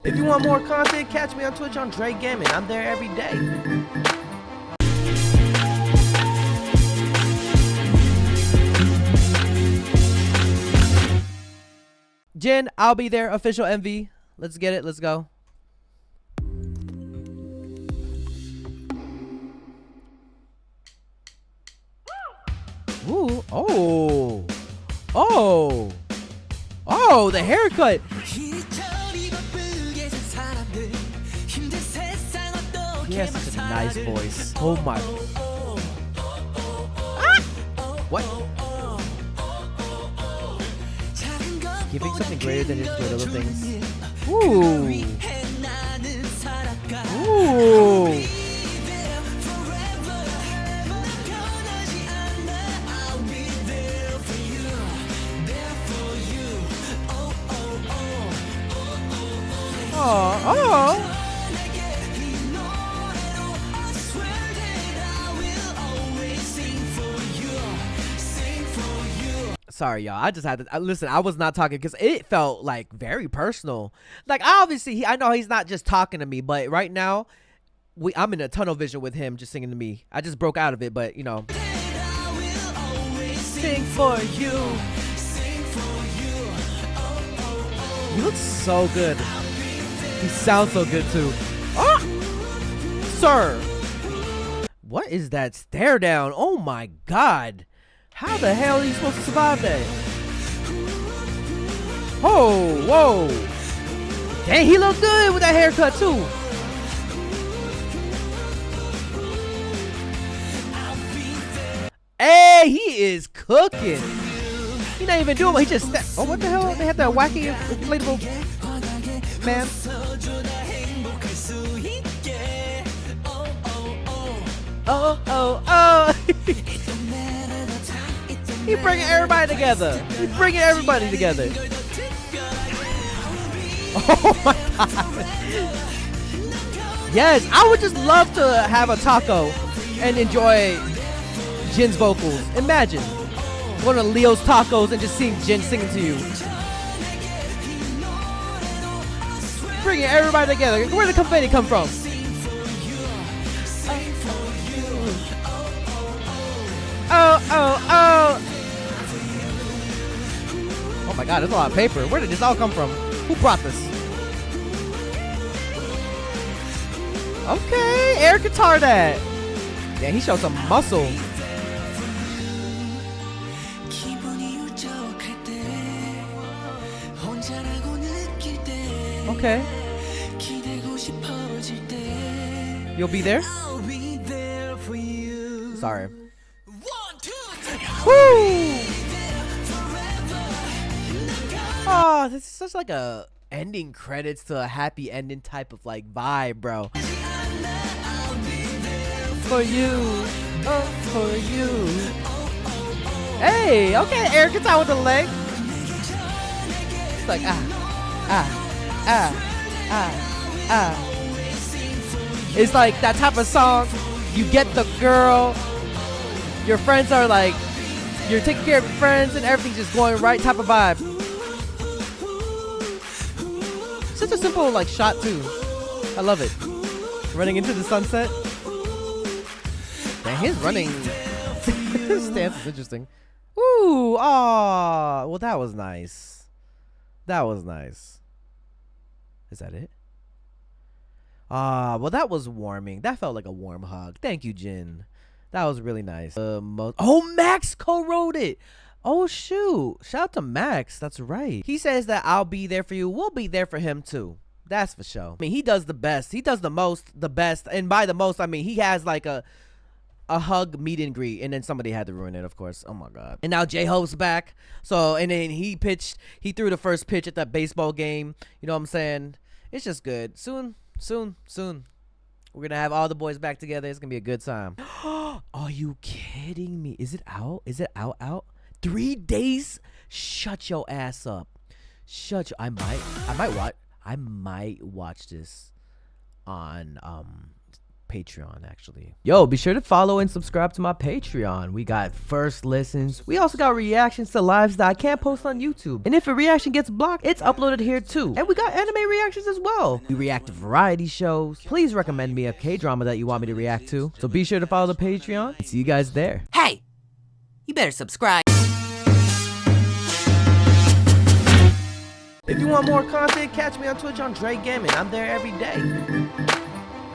If you want more content, catch me on Twitch on Jrekml. I'm there every day. Jin, I'll be there. Official MV. Let's get it. Let's go. Ooh. Oh. Oh. Oh, the haircut. He has such a nice voice. Oh my. Ah! What? Giving something greater than just little things. Ooh. Ooh. Oh, oh. Sorry, y'all. I just had to listen. I was not talking because it felt like very personal. Like obviously, I know he's not just talking to me, but right now, I'm in a tunnel vision with him just singing to me. I just broke out of it, but you know. Sing for you. He looks so good. He sounds so good too. Ah! Sir. What is that stare down? Oh my God. How the hell are you supposed to survive that? Oh, whoa. Dang, he looked good with that haircut too. Hey, he is cooking. He not even doing what he just oh, what the hell? They had that wacky inflatable man. Oh, oh, oh. He bringing everybody together. He's bringing everybody together. Oh my God. Yes, I would just love to have a taco and enjoy Jin's vocals. Imagine going to Leo's Tacos and just seeing Jin singing to you. Bringing everybody together. Where did the confetti come from? Oh, oh, oh. Oh my God, there's a lot of paper. Where did this all come from? Who brought this? Okay, air guitar that. Yeah, he showed some muscle. Okay. You'll be there? Sorry. Woo! Oh, this is such like a ending credits to a happy ending type of like vibe, bro. For you, oh, for you. Hey, okay, air guitar with the leg. It's like It's like that type of song. You get the girl. Your friends are like, you're taking care of your friends and everything's just going right type of vibe. Such a simple like shot too. I love it. Running into the sunset. Man, his running stance is interesting. Ooh, ah, well that was nice. That was nice. Is that it? Ah, well that was warming. That felt like a warm hug. Thank you, Jin. That was really nice. Oh, Max co-wrote it. Oh shoot! Shout out to Max. That's right. He says that I'll be there for you. We'll be there for him too. That's for sure. I mean, he does the best. He does the most, the best. And by the most, I mean he has like a hug meet and greet, and then somebody had to ruin it, of course. Oh my God. And now J-Hope's back. So and then he threw the first pitch at that baseball game. You know what I'm saying? It's just good. Soon. We're gonna have all the boys back together. It's gonna be a good time. Are you kidding me? Is it out? Is it out? 3 days? Shut your ass up. I might watch this on Patreon, actually. Yo, be sure to follow and subscribe to my Patreon. We got first listens. We also got reactions to lives that I can't post on YouTube. And if a reaction gets blocked, it's uploaded here too. And we got anime reactions as well. We react to variety shows. Please recommend me a K-drama that you want me to react to. So be sure to follow the Patreon and see you guys there. Hey, you better subscribe. If you want more content, catch me on Twitch on Jrekml. I'm there every day.